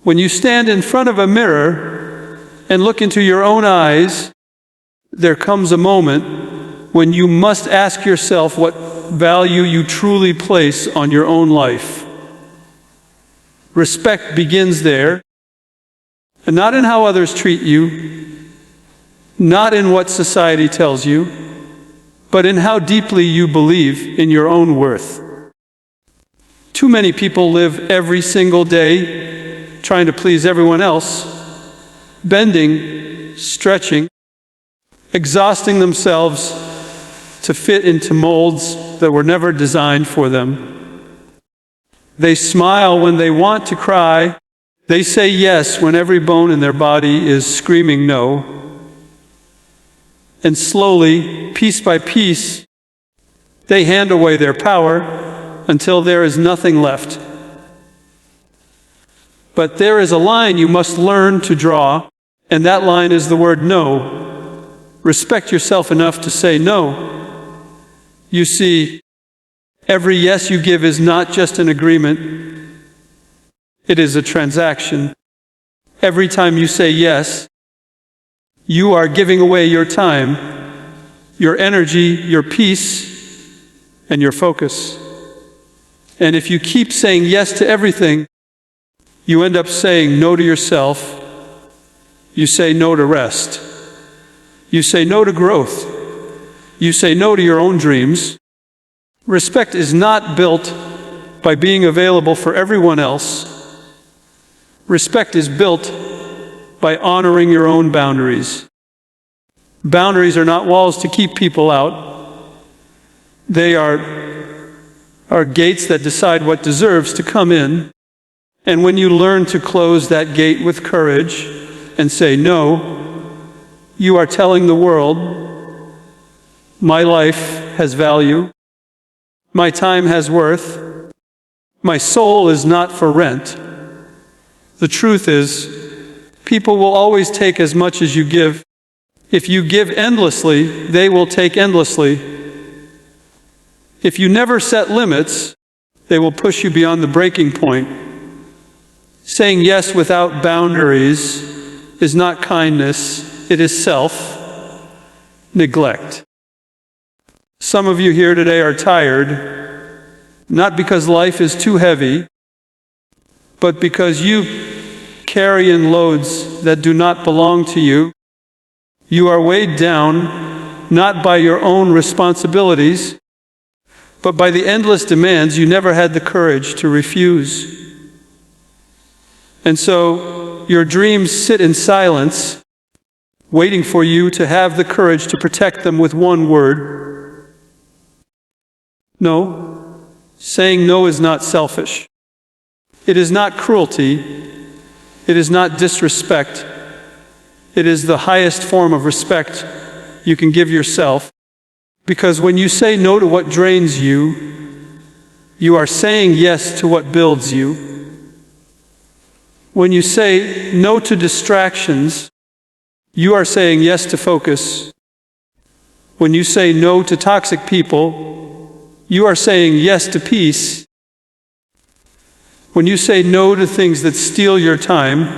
When you stand in front of a mirror and look into your own eyes, there comes a moment when you must ask yourself what value you truly place on your own life. Respect begins there, and not in how others treat you, not in what society tells you, but in how deeply you believe in your own worth. Too many people live every single day trying to please everyone else, bending, stretching, exhausting themselves to fit into molds that were never designed for them. They smile when they want to cry. They say yes when every bone in their body is screaming no. And slowly, piece by piece, they hand away their power until there is nothing left. But there is a line you must learn to draw, and that line is the word no. Respect yourself enough to say no. You see, every yes you give is not just an agreement, it is a transaction. Every time you say yes, you are giving away your time, your energy, your peace, and your focus. And if you keep saying yes to everything, you end up saying no to yourself. You say no to rest. You say no to growth. You say no to your own dreams. Respect is not built by being available for everyone else. Respect is built by honoring your own boundaries. Boundaries are not walls to keep people out. They are gates that decide what deserves to come in. And when you learn to close that gate with courage and say no, you are telling the world, my life has value, my time has worth, my soul is not for rent. The truth is, people will always take as much as you give. If you give endlessly, they will take endlessly. If you never set limits, they will push you beyond the breaking point. Saying yes without boundaries is not kindness, it is self-neglect. Some of you here today are tired, not because life is too heavy, but because you carry in loads that do not belong to you. You are weighed down, not by your own responsibilities, but by the endless demands you never had the courage to refuse. And so your dreams sit in silence, waiting for you to have the courage to protect them with one word. No. Saying no is not selfish. It is not cruelty. It is not disrespect. It is the highest form of respect you can give yourself. Because when you say no to what drains you, you are saying yes to what builds you. When you say no to distractions, you are saying yes to focus. When you say no to toxic people, you are saying yes to peace. When you say no to things that steal your time,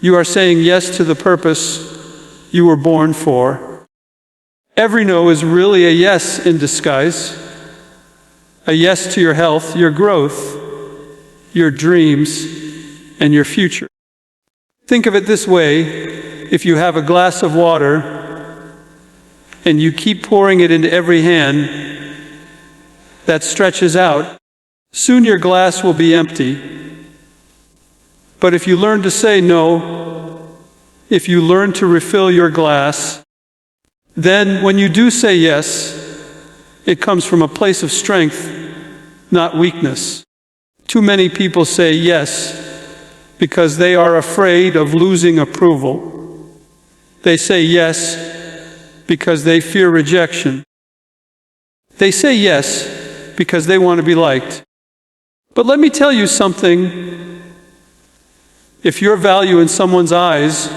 you are saying yes to the purpose you were born for. Every no is really a yes in disguise. A yes to your health, your growth, your dreams, and your future. Think of it this way: if you have a glass of water and you keep pouring it into every hand that stretches out, soon your glass will be empty. But if you learn to say no, if you learn to refill your glass, then when you do say yes, it comes from a place of strength, not weakness. Too many people say yes because they are afraid of losing approval. They say yes because they fear rejection. They say yes because they want to be liked. But let me tell you something. If your value in someone's eyes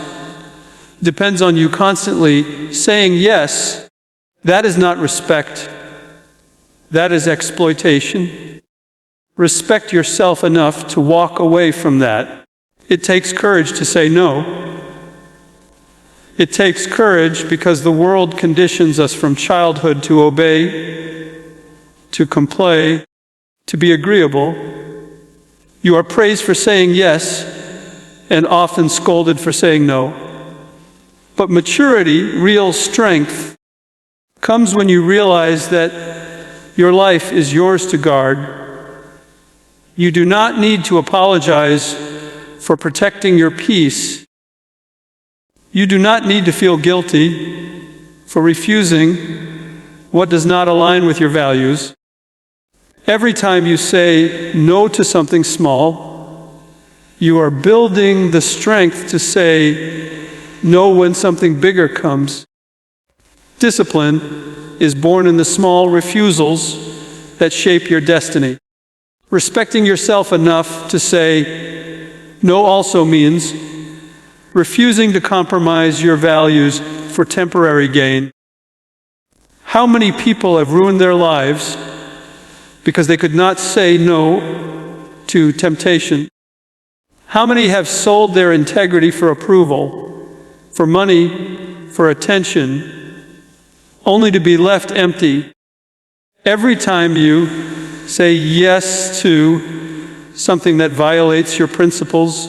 depends on you constantly saying yes, that is not respect. That is exploitation. Respect yourself enough to walk away from that. It takes courage to say no. It takes courage because the world conditions us from childhood to obey, to comply, to be agreeable. You are praised for saying yes and often scolded for saying no. But maturity, real strength, comes when you realize that your life is yours to guard. You do not need to apologize for protecting your peace. You do not need to feel guilty for refusing what does not align with your values. Every time you say no to something small, you are building the strength to say no when something bigger comes. Discipline is born in the small refusals that shape your destiny. Respecting yourself enough to say no also means refusing to compromise your values for temporary gain. How many people have ruined their lives because they could not say no to temptation? How many have sold their integrity for approval, for money, for attention, only to be left empty? Every time you say yes to something that violates your principles,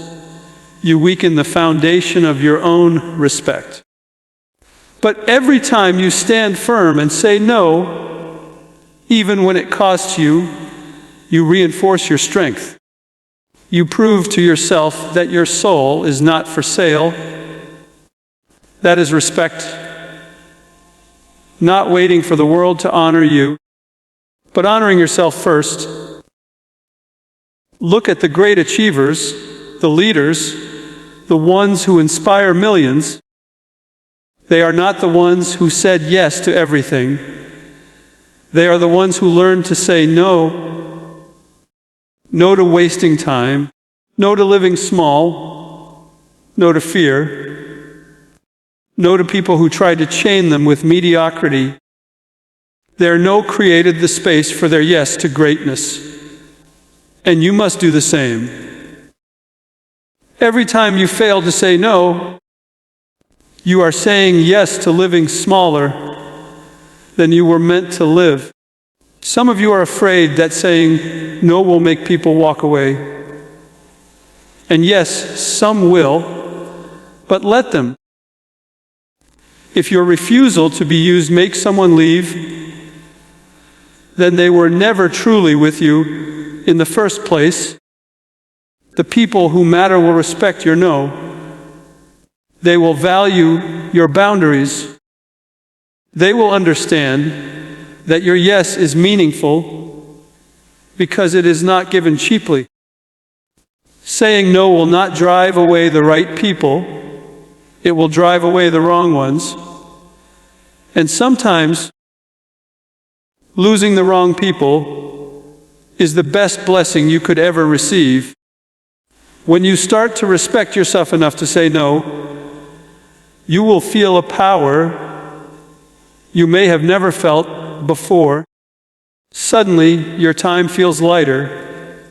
you weaken the foundation of your own respect. But every time you stand firm and say no, even when it costs you, you reinforce your strength. You prove to yourself that your soul is not for sale. That is respect. Not waiting for the world to honor you, but honoring yourself first. Look at the great achievers, the leaders, the ones who inspire millions. They are not the ones who said yes to everything. They are the ones who learned to say no. No to wasting time. No to living small. No to fear. No to people who tried to chain them with mediocrity. Their no created the space for their yes to greatness. And you must do the same. Every time you fail to say no, you are saying yes to living smaller than you were meant to live. Some of you are afraid that saying no will make people walk away. And yes, some will, but let them. If your refusal to be used makes someone leave, then they were never truly with you in the first place. The people who matter will respect your no. They will value your boundaries. They will understand that your yes is meaningful because it is not given cheaply. Saying no will not drive away the right people. It will drive away the wrong ones. And sometimes, losing the wrong people is the best blessing you could ever receive. When you start to respect yourself enough to say no, you will feel a power you may have never felt before. Suddenly, your time feels lighter,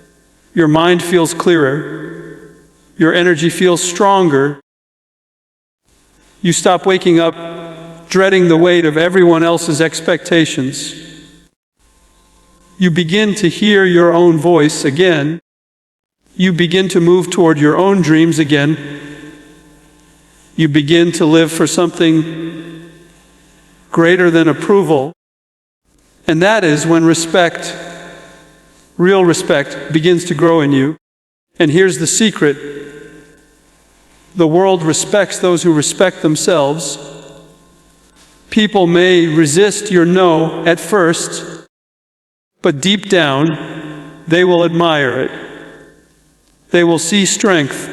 your mind feels clearer, your energy feels stronger. You stop waking up dreading the weight of everyone else's expectations. You begin to hear your own voice again. You begin to move toward your own dreams again. You begin to live for something greater than approval. And that is when respect, real respect, begins to grow in you. And here's the secret. The world respects those who respect themselves. People may resist your no at first, but deep down, they will admire it. They will see strength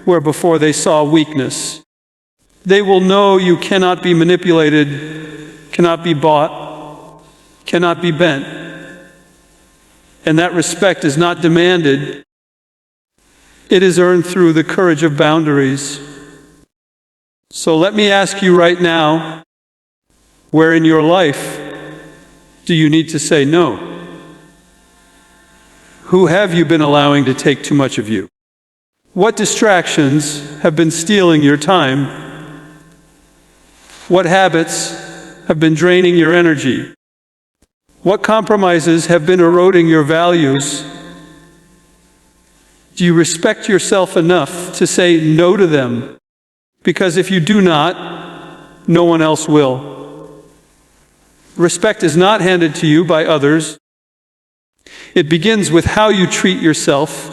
where before they saw weakness. They will know you cannot be manipulated, cannot be bought, cannot be bent. And that respect is not demanded. It is earned through the courage of boundaries. So let me ask you right now, where in your life do you need to say no? Who have you been allowing to take too much of you? What distractions have been stealing your time? What habits have been draining your energy? What compromises have been eroding your values? Do you respect yourself enough to say no to them? Because if you do not, no one else will. Respect is not handed to you by others. It begins with how you treat yourself.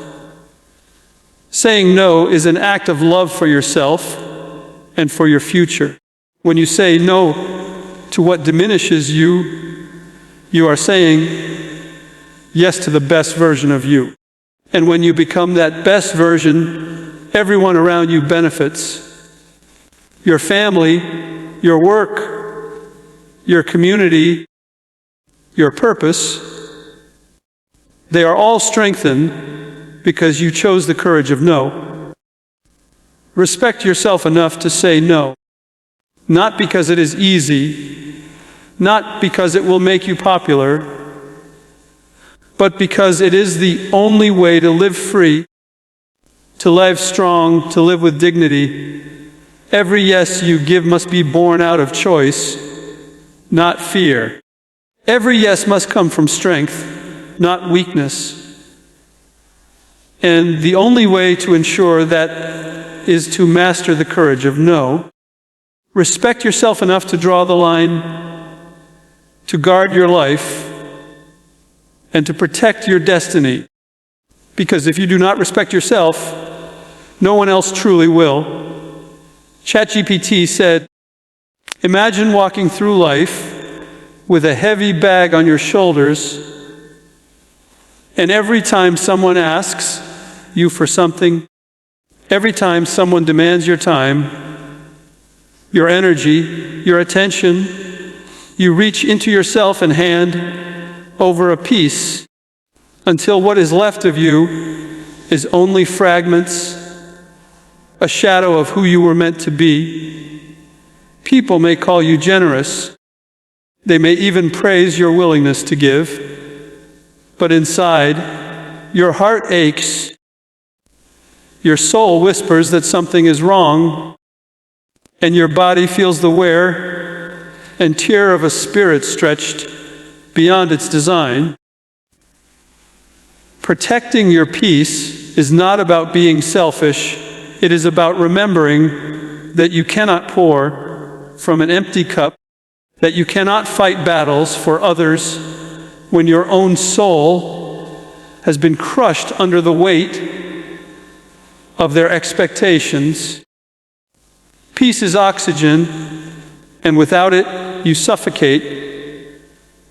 Saying no is an act of love for yourself and for your future. When you say no to what diminishes you, you are saying yes to the best version of you. And when you become that best version, everyone around you benefits. Your family, your work, your community, your purpose, they are all strengthened because you chose the courage of no. Respect yourself enough to say no. Not because it is easy, not because it will make you popular, but because it is the only way to live free, to live strong, to live with dignity. Every yes you give must be born out of choice, not fear. Every yes must come from strength, not weakness. And the only way to ensure that is to master the courage of no. Respect yourself enough to draw the line, to guard your life, and to protect your destiny. Because if you do not respect yourself, no one else truly will. ChatGPT said, imagine walking through life with a heavy bag on your shoulders, and every time someone asks you for something, every time someone demands your time, your energy, your attention, you reach into yourself and hand over a piece until what is left of you is only fragments, a shadow of who you were meant to be. People may call you generous. They may even praise your willingness to give. But inside, your heart aches. Your soul whispers that something is wrong, and your body feels the wear and tear of a spirit stretched beyond its design. Protecting your peace is not about being selfish. It is about remembering that you cannot pour from an empty cup, that you cannot fight battles for others when your own soul has been crushed under the weight of their expectations. Peace is oxygen, and without it, you suffocate.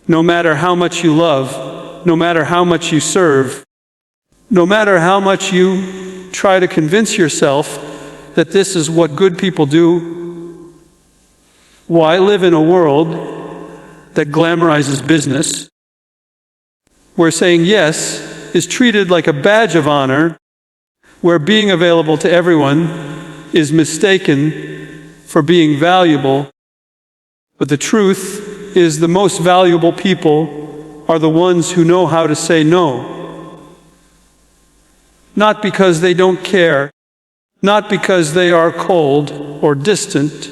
No matter how much you love, no matter how much you serve, no matter how much you try to convince yourself that this is what good people do, why live in a world that glamorizes business, where saying yes is treated like a badge of honor, where being available to everyone is mistaken for being valuable? But the truth is, the most valuable people are the ones who know how to say no. Not because they don't care, not because they are cold or distant,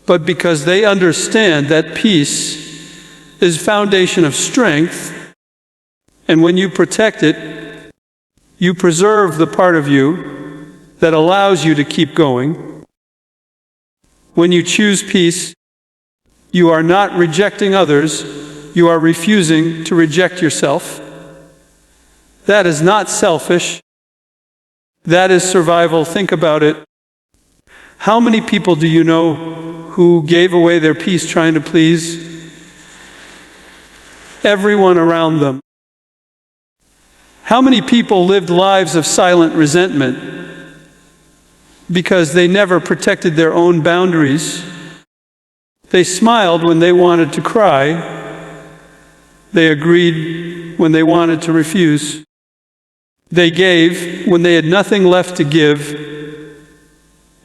but because they understand that peace is foundation of strength, and when you protect it, you preserve the part of you that allows you to keep going. When you choose peace, you are not rejecting others, you are refusing to reject yourself. That is not selfish. That is survival. Think about it. How many people do you know who gave away their peace trying to please everyone around them? How many people lived lives of silent resentment because they never protected their own boundaries? They smiled when they wanted to cry. They agreed when they wanted to refuse. They gave when they had nothing left to give.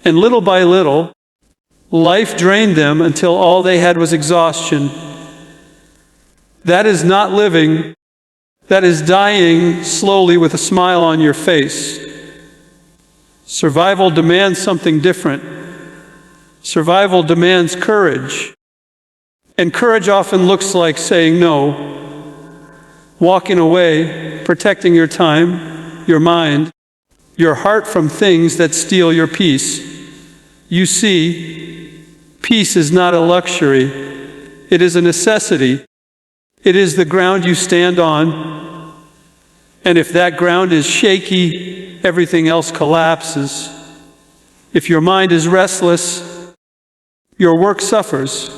And little by little, life drained them until all they had was exhaustion. That is not living. That is dying slowly with a smile on your face. Survival demands something different. Survival demands courage. And courage often looks like saying no, walking away, protecting your time, your mind, your heart from things that steal your peace. You see, peace is not a luxury. It is a necessity. It is the ground you stand on. And if that ground is shaky, everything else collapses. If your mind is restless, your work suffers.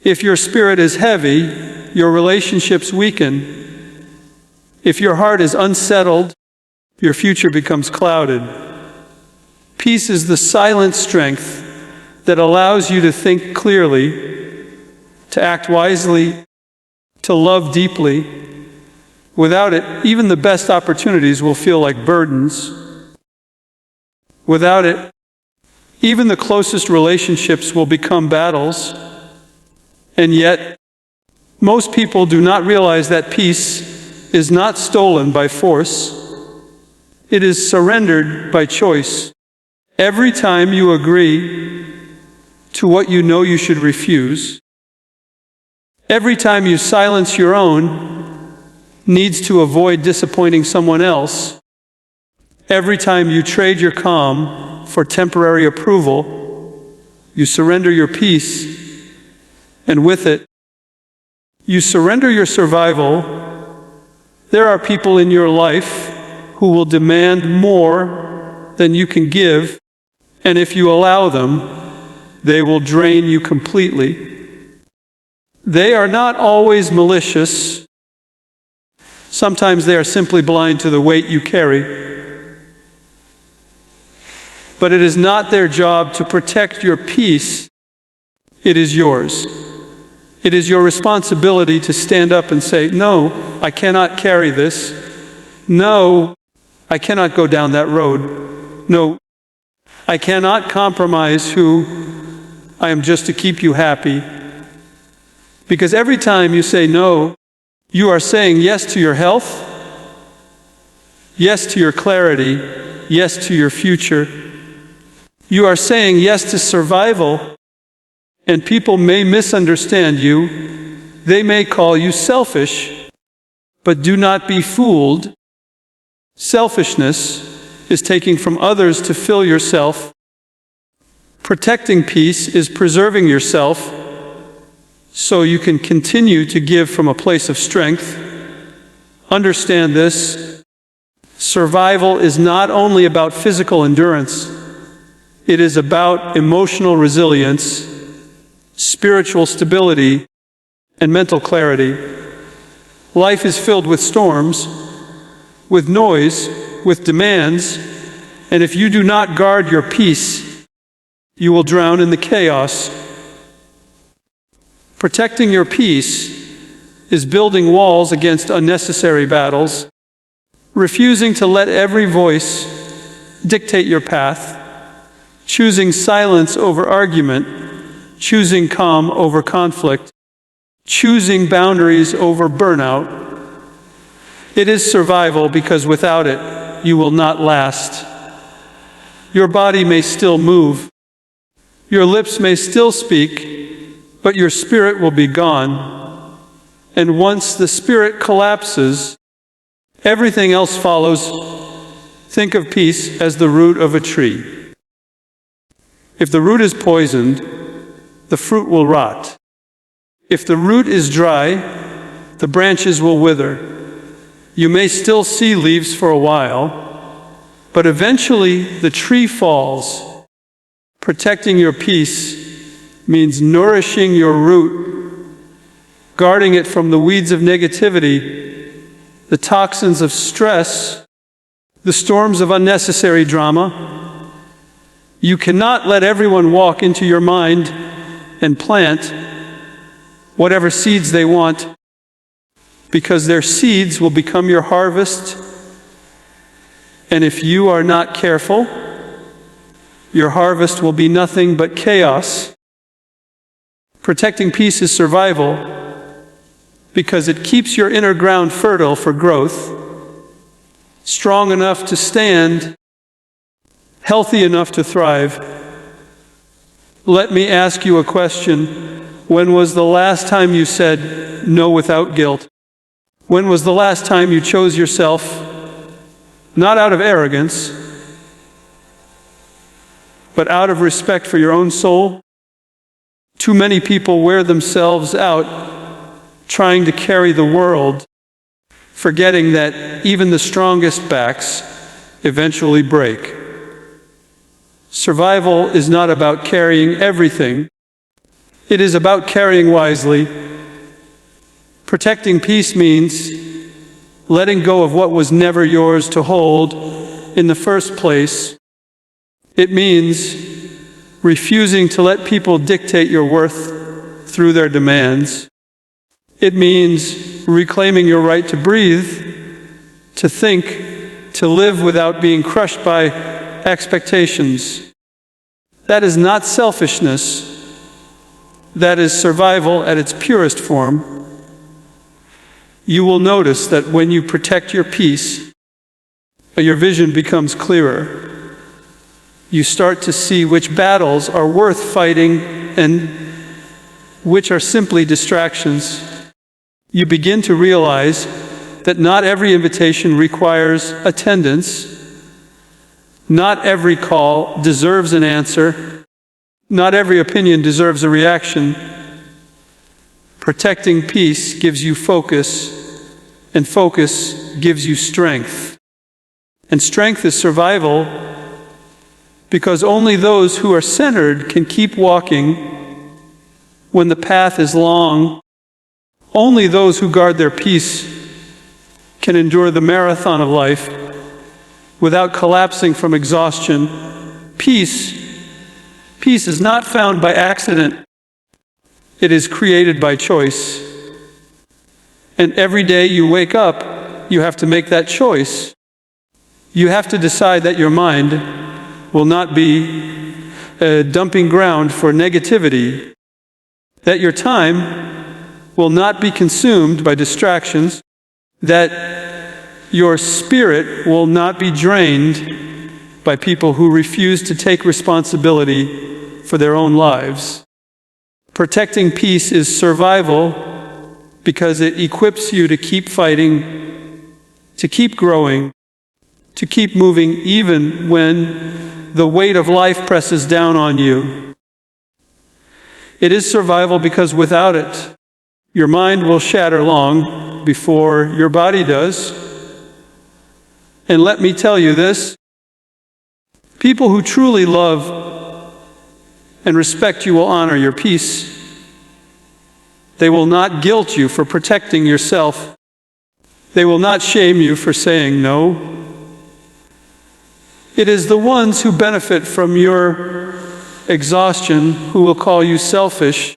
If your spirit is heavy, your relationships weaken. If your heart is unsettled, your future becomes clouded. Peace is the silent strength that allows you to think clearly, to act wisely, to love deeply. Without it, even the best opportunities will feel like burdens. Without it, even the closest relationships will become battles. And yet, most people do not realize that peace is not stolen by force. It is surrendered by choice. Every time you agree to what you know you should refuse, every time you silence your own needs to avoid disappointing someone else, every time you trade your calm for temporary approval, you surrender your peace, and with it, you surrender your survival. There are people in your life who will demand more than you can give, and if you allow them, they will drain you completely. They are not always malicious. Sometimes they are simply blind to the weight you carry. But it is not their job to protect your peace. It is yours. It is your responsibility to stand up and say, "No, I cannot carry this. No, I cannot go down that road. No, I cannot compromise who I am just to keep you happy." Because every time you say no, you are saying yes to your health, yes to your clarity, yes to your future. You are saying yes to survival, and people may misunderstand you. They may call you selfish, but do not be fooled. Selfishness is taking from others to fill yourself. Protecting peace is preserving yourself so you can continue to give from a place of strength. Understand this. Survival is not only about physical endurance. It is about emotional resilience, spiritual stability, and mental clarity. Life is filled with storms, with noise, with demands, and if you do not guard your peace, you will drown in the chaos. Protecting your peace is building walls against unnecessary battles, refusing to let every voice dictate your path, choosing silence over argument, choosing calm over conflict, choosing boundaries over burnout. It is survival because without it, you will not last. Your body may still move, your lips may still speak, but your spirit will be gone. And once the spirit collapses, everything else follows. Think of peace as the root of a tree. If the root is poisoned, the fruit will rot. If the root is dry, the branches will wither. You may still see leaves for a while, but eventually the tree falls. Protecting your peace means nourishing your root, guarding it from the weeds of negativity, the toxins of stress, the storms of unnecessary drama. You cannot let everyone walk into your mind and plant whatever seeds they want, because their seeds will become your harvest. And if you are not careful, your harvest will be nothing but chaos. Protecting peace is survival because it keeps your inner ground fertile for growth, strong enough to stand healthy enough to thrive. Let me ask you a question. When was the last time you said no without guilt? When was the last time you chose yourself, not out of arrogance, but out of respect for your own soul? Too many people wear themselves out trying to carry the world, forgetting that even the strongest backs eventually break. Survival is not about carrying everything. It is about carrying wisely. Protecting peace means letting go of what was never yours to hold in the first place. It means refusing to let people dictate your worth through their demands. It means reclaiming your right to breathe, to think, to live without being crushed by expectations. That is not selfishness. That is survival at its purest form. You will notice that when you protect your peace, your vision becomes clearer. You start to see which battles are worth fighting and which are simply distractions. You begin to realize that not every invitation requires attendance. Not every call deserves an answer. Not every opinion deserves a reaction. Protecting peace gives you focus, and focus gives you strength. And strength is survival, because only those who are centered can keep walking when the path is long. Only those who guard their peace can endure the marathon of life without collapsing from exhaustion. Peace is not found by accident. It is created by choice. And every day you wake up, you have to make that choice. You have to decide that your mind will not be a dumping ground for negativity, that your time will not be consumed by distractions, that your spirit will not be drained by people who refuse to take responsibility for their own lives. Protecting peace is survival because it equips you to keep fighting, to keep growing, to keep moving even when the weight of life presses down on you. It is survival because without it, your mind will shatter long before your body does. And let me tell you this, people who truly love and respect you will honor your peace. They will not guilt you for protecting yourself. They will not shame you for saying no. It is the ones who benefit from your exhaustion who will call you selfish,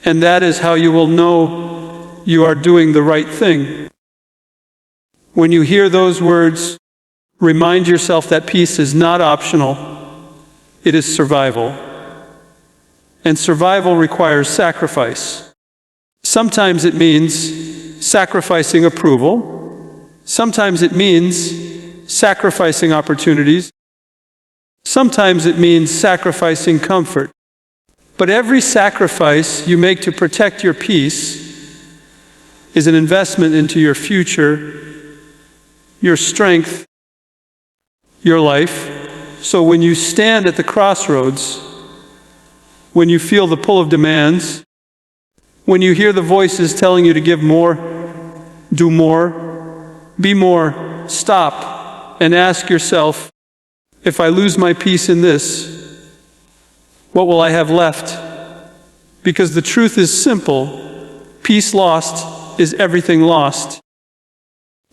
and that is how you will know you are doing the right thing. When you hear those words, remind yourself that peace is not optional. It is survival. And survival requires sacrifice. Sometimes it means sacrificing approval. Sometimes it means sacrificing opportunities. Sometimes it means sacrificing comfort. But every sacrifice you make to protect your peace is an investment into your future, your strength, your life. So when you stand at the crossroads, when you feel the pull of demands, when you hear the voices telling you to give more, do more, be more, stop, and ask yourself, if I lose my peace in this, what will I have left? Because the truth is simple. Peace lost is everything lost.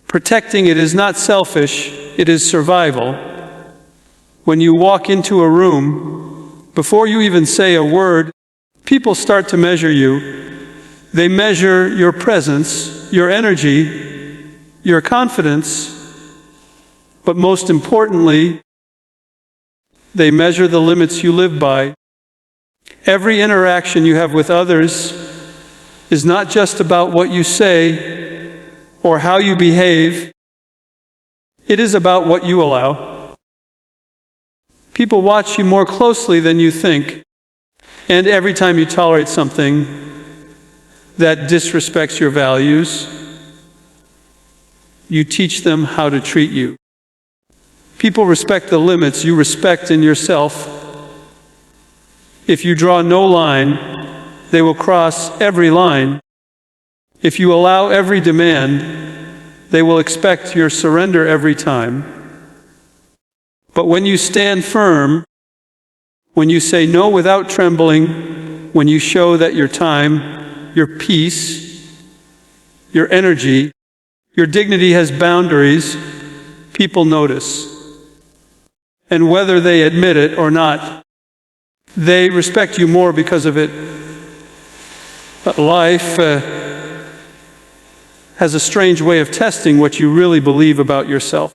Protecting it is not selfish, it is survival. When you walk into a room, before you even say a word, people start to measure you. They measure your presence, your energy, your confidence, but most importantly, they measure the limits you live by. Every interaction you have with others is not just about what you say or how you behave. It is about what you allow. People watch you more closely than you think. And every time you tolerate something that disrespects your values, you teach them how to treat you. People respect the limits you respect in yourself. If you draw no line, they will cross every line. If you allow every demand, they will expect your surrender every time. But when you stand firm, when you say no without trembling, when you show that your time, your peace, your energy, your dignity has boundaries, people notice. And whether they admit it or not, they respect you more because of it. But life has a strange way of testing what you really believe about yourself.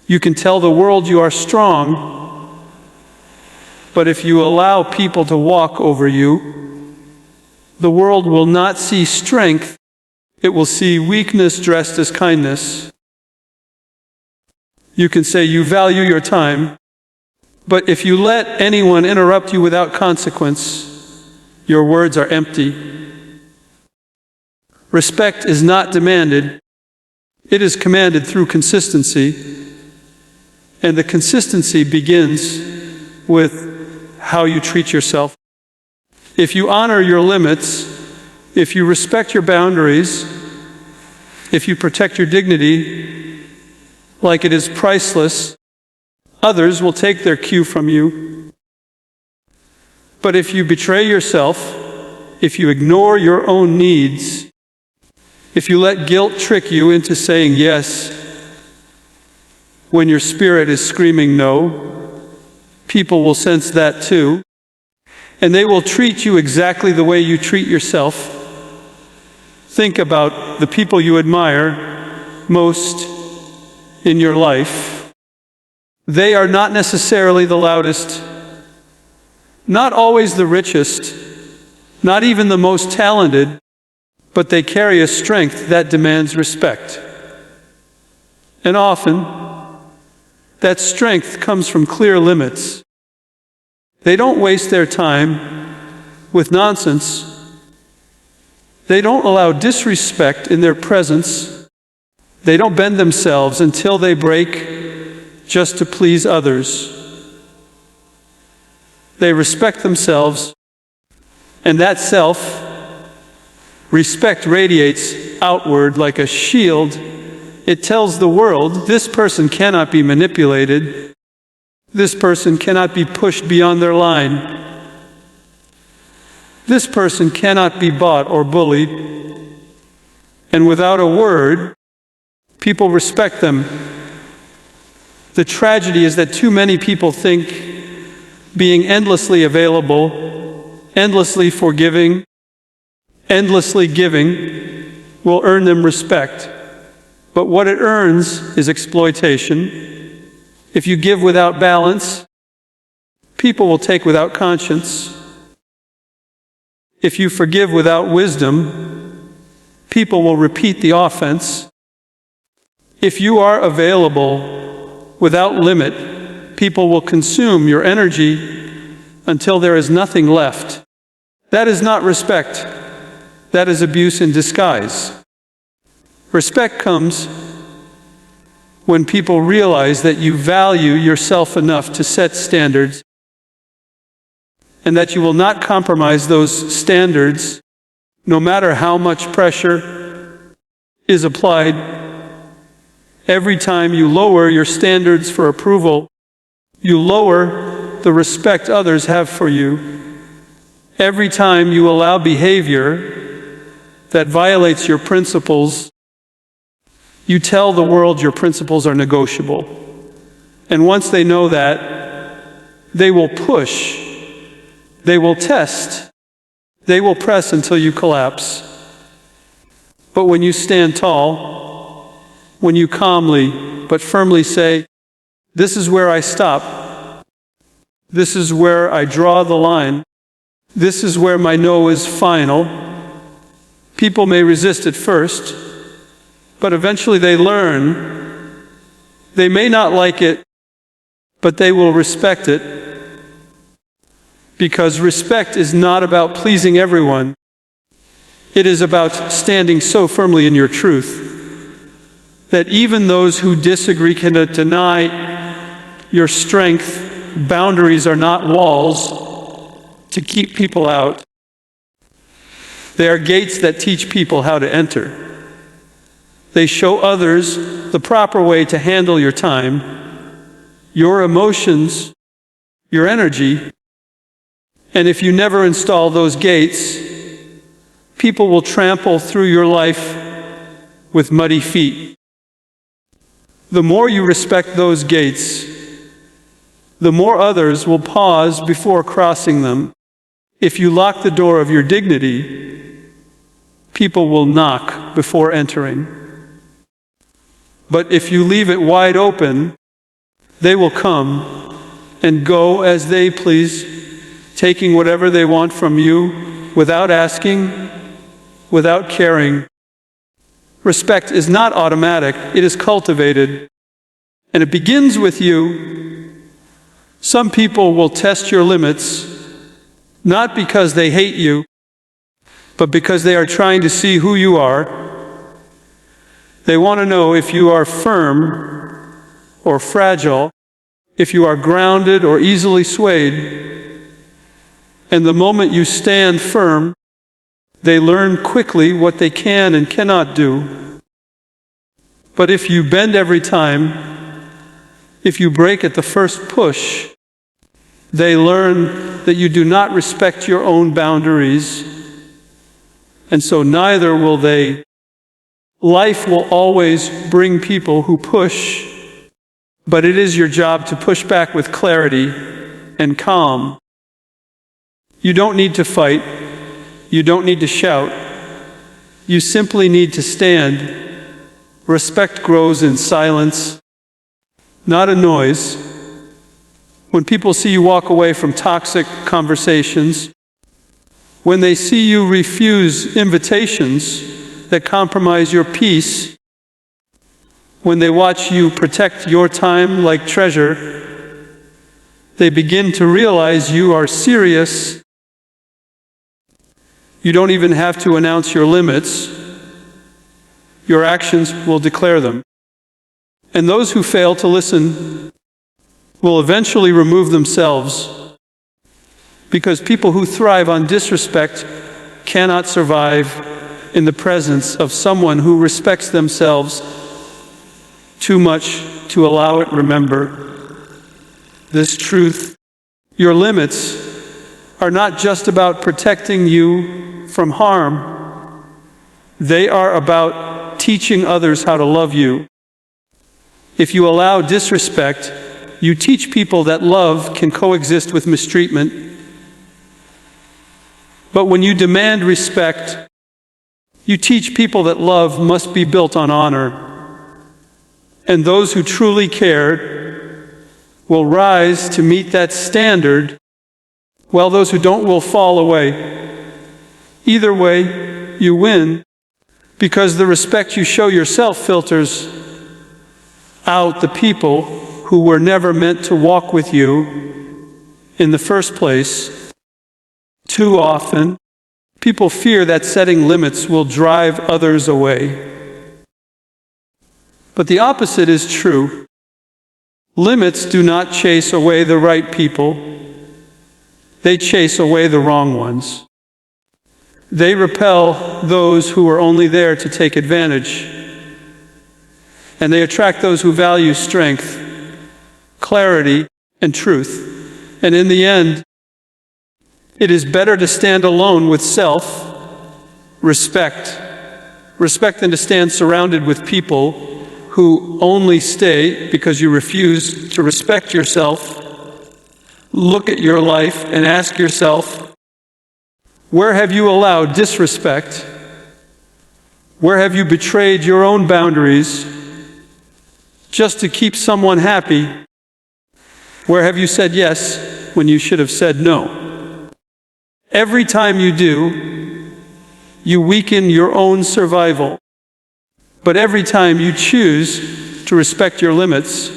You can tell the world you are strong, but if you allow people to walk over you, the world will not see strength, it will see weakness dressed as kindness. You can say you value your time, but if you let anyone interrupt you without consequence, your words are empty. Respect is not demanded, it is commanded through consistency. And the consistency begins with how you treat yourself. If you honor your limits, if you respect your boundaries, if you protect your dignity like it is priceless, others will take their cue from you. But if you betray yourself, if you ignore your own needs, if you let guilt trick you into saying yes, when your spirit is screaming no, people will sense that too, and they will treat you exactly the way you treat yourself. Think about the people you admire most in your life. They are not necessarily the loudest, not always the richest, not even the most talented, but they carry a strength that demands respect. And often, that strength comes from clear limits. They don't waste their time with nonsense. They don't allow disrespect in their presence. They don't bend themselves until they break just to please others. They respect themselves, and that self-respect radiates outward like a shield. It tells the world, this person cannot be manipulated. This person cannot be pushed beyond their line. This person cannot be bought or bullied. And without a word, people respect them. The tragedy is that too many people think being endlessly available, endlessly forgiving, endlessly giving will earn them respect. But what it earns is exploitation. If you give without balance, people will take without conscience. If you forgive without wisdom, people will repeat the offense. If you are available without limit, people will consume your energy until there is nothing left. That is not respect. That is abuse in disguise. Respect comes when people realize that you value yourself enough to set standards and that you will not compromise those standards no matter how much pressure is applied. Every time you lower your standards for approval, you lower the respect others have for you. Every time you allow behavior that violates your principles, you tell the world your principles are negotiable. And once they know that, they will push, they will test, they will press until you collapse. But when you stand tall, when you calmly but firmly say, this is where I stop, this is where I draw the line, this is where my no is final, people may resist at first, but eventually they learn. They may not like it, but they will respect it, because respect is not about pleasing everyone. It is about standing so firmly in your truth that even those who disagree cannot deny your strength. Boundaries are not walls to keep people out. They are gates that teach people how to enter. They show others the proper way to handle your time, your emotions, your energy. And if you never install those gates, people will trample through your life with muddy feet. The more you respect those gates, the more others will pause before crossing them. If you lock the door of your dignity, people will knock before entering. But if you leave it wide open, they will come and go as they please, taking whatever they want from you without asking, without caring. Respect is not automatic, it is cultivated, and it begins with you. Some people will test your limits, not because they hate you, but because they are trying to see who you are. They want to know if you are firm or fragile, if you are grounded or easily swayed. And the moment you stand firm, they learn quickly what they can and cannot do. But if you bend every time, if you break at the first push, they learn that you do not respect your own boundaries, and so neither will they. Life will always bring people who push, but it is your job to push back with clarity and calm. You don't need to fight. You don't need to shout. You simply need to stand. Respect grows in silence, not a noise. When people see you walk away from toxic conversations, when they see you refuse invitations that compromise your peace, when they watch you protect your time like treasure, they begin to realize you are serious. You don't even have to announce your limits. Your actions will declare them. And those who fail to listen will eventually remove themselves, because people who thrive on disrespect cannot survive in the presence of someone who respects themselves too much to allow it. Remember this truth: your limits are not just about protecting you from harm. They are about teaching others how to love you. If you allow disrespect, you teach people that love can coexist with mistreatment. But when you demand respect, you teach people that love must be built on honor. And those who truly cared will rise to meet that standard, while those who don't will fall away. Either way, you win, because the respect you show yourself filters out the people who were never meant to walk with you in the first place. Too often, people fear that setting limits will drive others away. But the opposite is true. Limits do not chase away the right people. They chase away the wrong ones. They repel those who are only there to take advantage. And they attract those who value strength, clarity, and truth. And in the end, it is better to stand alone with self-respect than to stand surrounded with people who only stay because you refuse to respect yourself. Look at your life and ask yourself, where have you allowed disrespect? Where have you betrayed your own boundaries just to keep someone happy? Where have you said yes when you should have said no? Every time you do, you weaken your own survival. But every time you choose to respect your limits,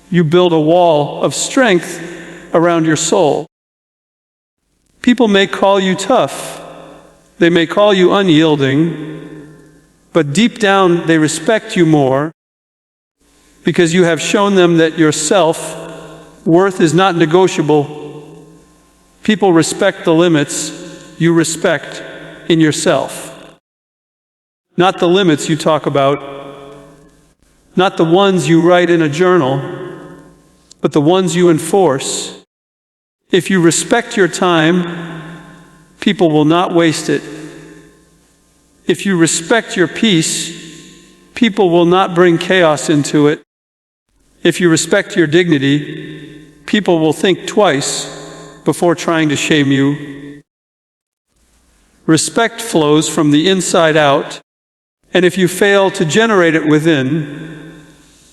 You build a wall of strength around your soul. People may call you tough. They may call you unyielding, but deep down they respect you more because you have shown them that your self-worth is not negotiable. People respect the limits you respect in yourself. Not the limits you talk about, not the ones you write in a journal, but the ones you enforce. If you respect your time, people will not waste it. If you respect your peace, people will not bring chaos into it. If you respect your dignity, people will think twice before trying to shame you. Respect flows from the inside out, and if you fail to generate it within,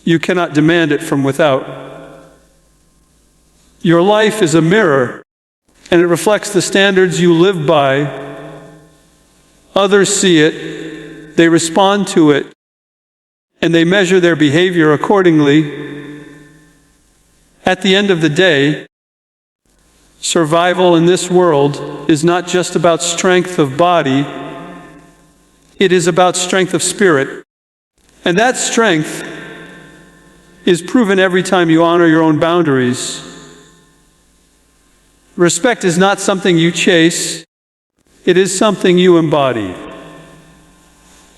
you cannot demand it from without. Your life is a mirror, and it reflects the standards you live by. Others see it, they respond to it, and they measure their behavior accordingly. At the end of the day, survival in this world is not just about strength of body, it is about strength of spirit. And that strength is proven every time you honor your own boundaries. Respect is not something you chase, it is something you embody.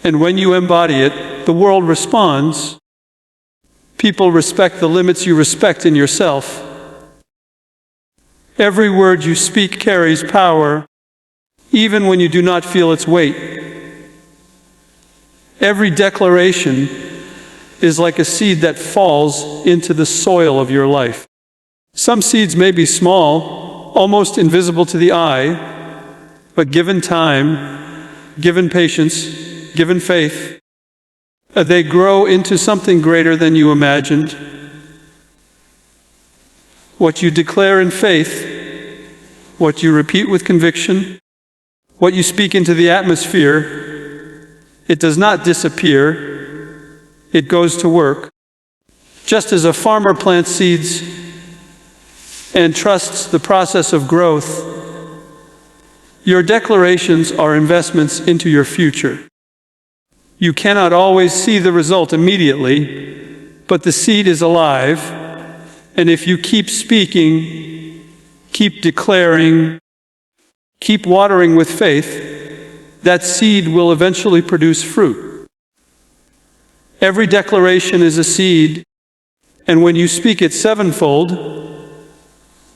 And when you embody it, the world responds. People respect the limits you respect in yourself. Every word you speak carries power, even when you do not feel its weight. Every declaration is like a seed that falls into the soil of your life. Some seeds may be small, almost invisible to the eye, but given time, given patience, given faith, they grow into something greater than you imagined. What you declare in faith, what you repeat with conviction, what you speak into the atmosphere, it does not disappear, it goes to work. Just as a farmer plants seeds and trusts the process of growth, your declarations are investments into your future. You cannot always see the result immediately, but the seed is alive, and if you keep speaking, keep declaring, keep watering with faith, that seed will eventually produce fruit. Every declaration is a seed, and when you speak it sevenfold,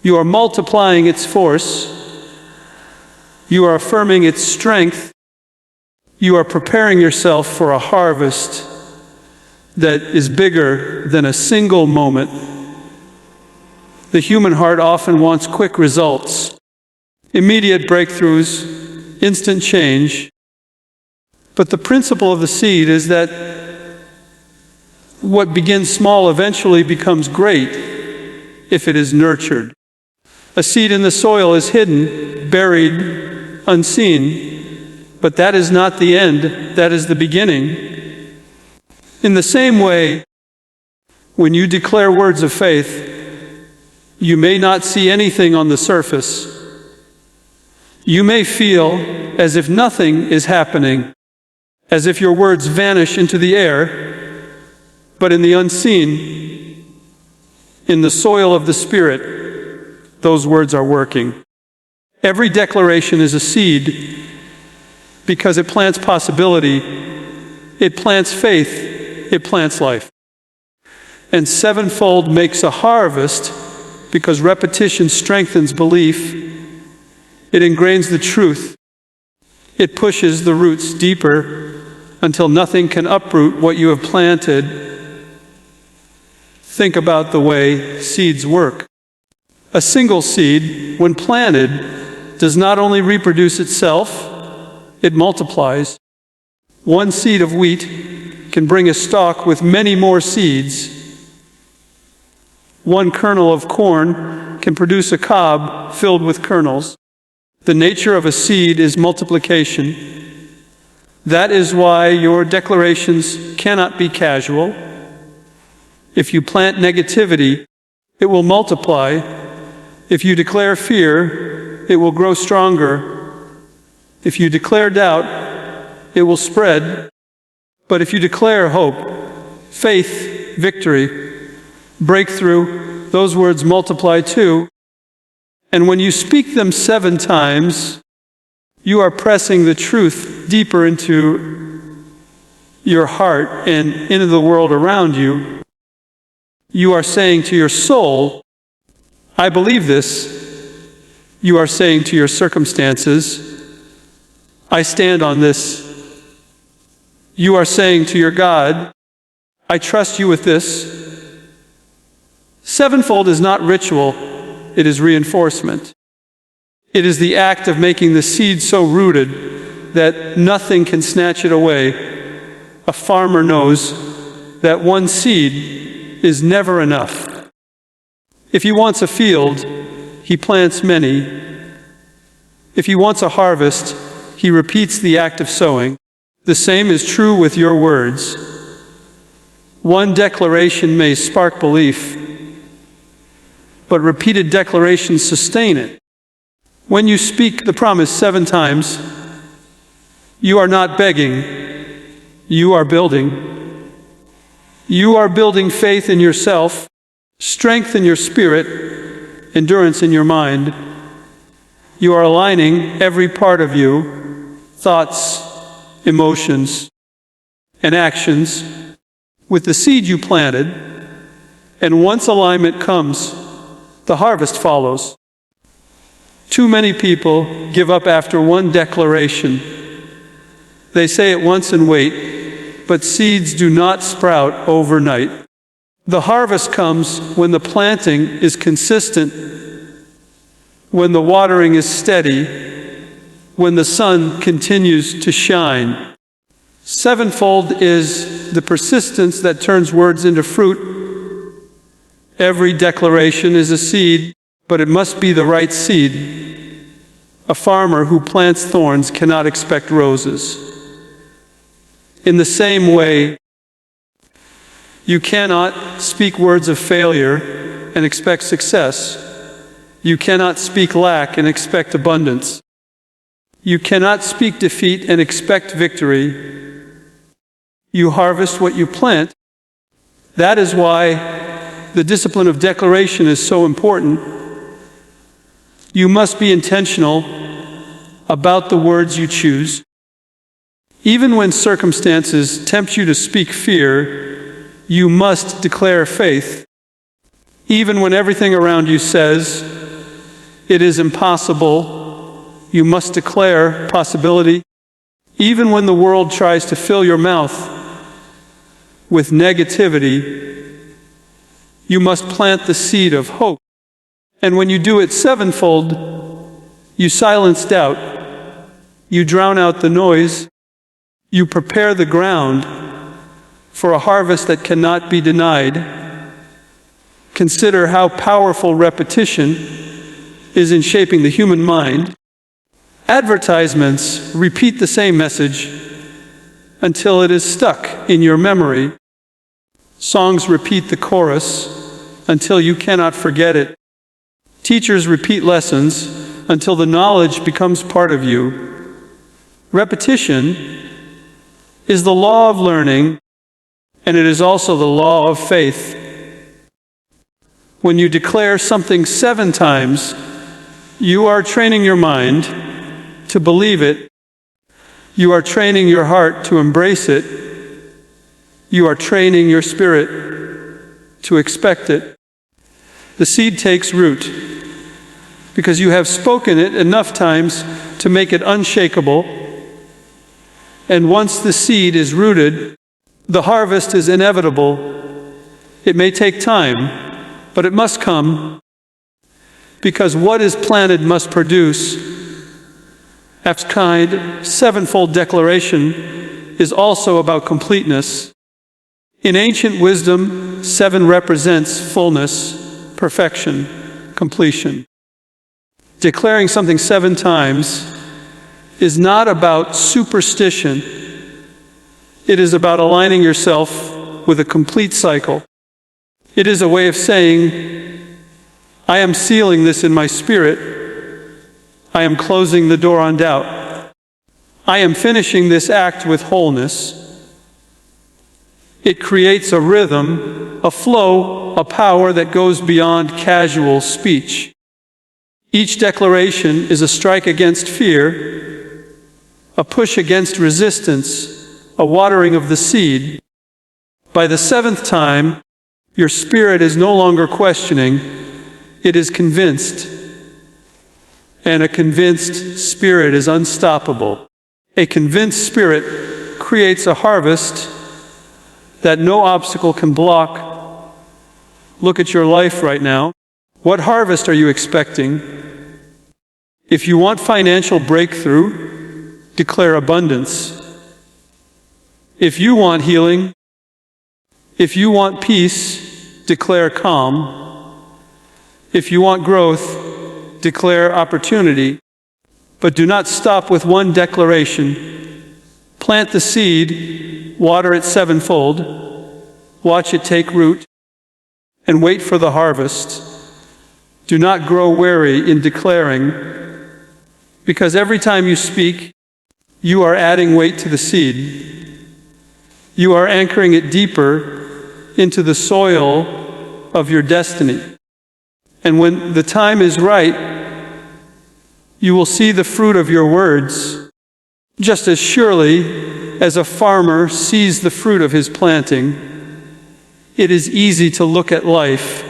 you are multiplying its force, you are affirming its strength, you are preparing yourself for a harvest that is bigger than a single moment. The human heart often wants quick results, immediate breakthroughs, instant change. But the principle of the seed is that what begins small eventually becomes great if it is nurtured. A seed in the soil is hidden, buried, unseen, but that is not the end, that is the beginning. In the same way, when you declare words of faith, you may not see anything on the surface. You may feel as if nothing is happening, as if your words vanish into the air, but in the unseen, in the soil of the Spirit, those words are working. Every declaration is a seed because it plants possibility, it plants faith, it plants life. And sevenfold makes a harvest because repetition strengthens belief, it ingrains the truth, it pushes the roots deeper until nothing can uproot what you have planted. Think about the way seeds work. A single seed, when planted, does not only reproduce itself, it multiplies. One seed of wheat can bring a stalk with many more seeds. One kernel of corn can produce a cob filled with kernels. The nature of a seed is multiplication. That is why your declarations cannot be casual. If you plant negativity, it will multiply. If you declare fear, it will grow stronger. If you declare doubt, it will spread. But if you declare hope, faith, victory, breakthrough, those words multiply too. And when you speak them 7 times, you are pressing the truth deeper into your heart and into the world around you. You are saying to your soul, I believe this. You are saying to your circumstances, I stand on this. You are saying to your God, I trust you with this. Sevenfold is not ritual, it is reinforcement. It is the act of making the seed so rooted that nothing can snatch it away. A farmer knows that one seed is never enough. If he wants a field, he plants many. If he wants a harvest, he repeats the act of sowing. The same is true with your words. One declaration may spark belief, but repeated declarations sustain it. When you speak the promise 7 times, you are not begging, you are building. You are building faith in yourself, strength in your spirit, endurance in your mind. You are aligning every part of you, thoughts, emotions, and actions, with the seed you planted, and once alignment comes, the harvest follows. Too many people give up after one declaration. They say it once and wait, but seeds do not sprout overnight. The harvest comes when the planting is consistent, when the watering is steady, when the sun continues to shine. Sevenfold is the persistence that turns words into fruit. Every declaration is a seed, but it must be the right seed. A farmer who plants thorns cannot expect roses. In the same way, you cannot speak words of failure and expect success. You cannot speak lack and expect abundance. You cannot speak defeat and expect victory. You harvest what you plant. That is why the discipline of declaration is so important. You must be intentional about the words you choose. Even when circumstances tempt you to speak fear, you must declare faith. Even when everything around you says it is impossible, you must declare possibility. Even when the world tries to fill your mouth with negativity, you must plant the seed of hope. And when you do it sevenfold, you silence doubt. You drown out the noise. You prepare the ground for a harvest that cannot be denied. Consider how powerful repetition is in shaping the human mind. Advertisements repeat the same message until it is stuck in your memory. Songs repeat the chorus until you cannot forget it. Teachers repeat lessons until the knowledge becomes part of you. Repetition is the law of learning, and it is also the law of faith. When you declare something 7 times, you are training your mind to believe it. You are training your heart to embrace it. You are training your spirit to expect it. The seed takes root because you have spoken it enough times to make it unshakable. And once the seed is rooted, the harvest is inevitable. It may take time, but it must come, because what is planted must produce. F's kind, sevenfold declaration is also about completeness. In ancient wisdom, 7 represents fullness, perfection, completion. Declaring something 7 times is not about superstition. It is about aligning yourself with a complete cycle. It is a way of saying, I am sealing this in my spirit. I am closing the door on doubt. I am finishing this act with wholeness. It creates a rhythm, a flow, a power that goes beyond casual speech. Each declaration is a strike against fear, a push against resistance, a watering of the seed. By the seventh time, your spirit is no longer questioning, it is convinced. And a convinced spirit is unstoppable. A convinced spirit creates a harvest that no obstacle can block. Look at your life right now. What harvest are you expecting? If you want financial breakthrough, declare abundance. If you want healing, if you want peace, declare calm. If you want growth, declare opportunity. But do not stop with one declaration. Plant the seed, water it sevenfold, watch it take root, and wait for the harvest. Do not grow weary in declaring, because every time you speak, you are adding weight to the seed. You are anchoring it deeper into the soil of your destiny. And when the time is right, you will see the fruit of your words, just as surely as a farmer sees the fruit of his planting. It is easy to look at life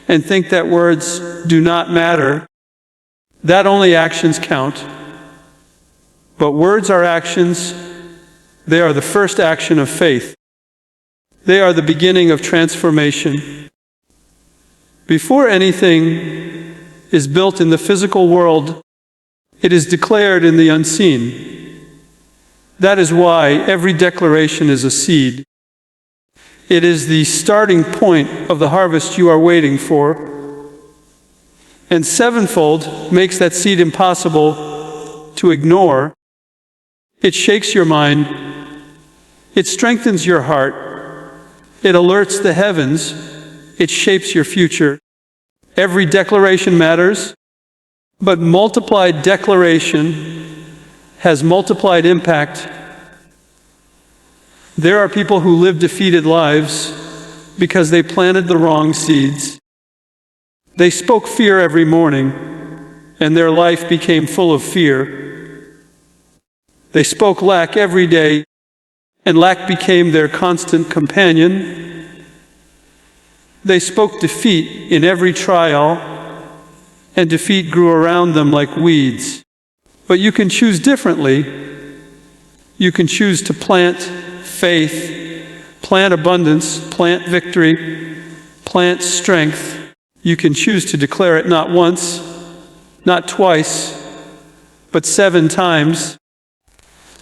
and think that words do not matter, that only actions count. But words are actions. They are the first action of faith. They are the beginning of transformation. Before anything is built in the physical world, it is declared in the unseen. That is why every declaration is a seed. It is the starting point of the harvest you are waiting for. And sevenfold makes that seed impossible to ignore. It shakes your mind. It strengthens your heart. It alerts the heavens. It shapes your future. Every declaration matters, but multiplied declaration has multiplied impact. There are people who live defeated lives because they planted the wrong seeds. They spoke fear every morning, and their life became full of fear. They spoke lack every day, and lack became their constant companion. They spoke defeat in every trial, and defeat grew around them like weeds. But you can choose differently. You can choose to plant faith, plant abundance, plant victory, plant strength. You can choose to declare it not once, not twice, but 7 times,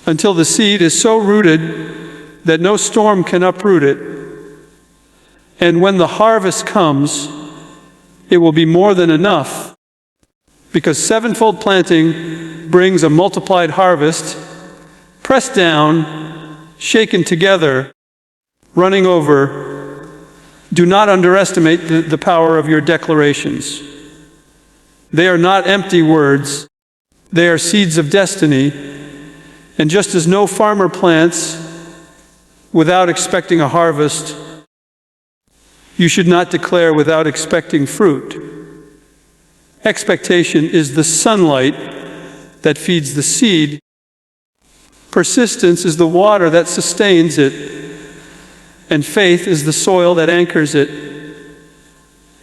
until the seed is so rooted that no storm can uproot it. And when the harvest comes, it will be more than enough, because sevenfold planting brings a multiplied harvest, pressed down, shaken together, running over. Do not underestimate the power of your declarations. They are not empty words. They are seeds of destiny. And just as no farmer plants without expecting a harvest, you should not declare without expecting fruit. Expectation is the sunlight that feeds the seed. Persistence is the water that sustains it. And faith is the soil that anchors it.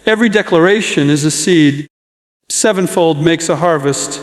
Every declaration is a seed. Sevenfold makes a harvest.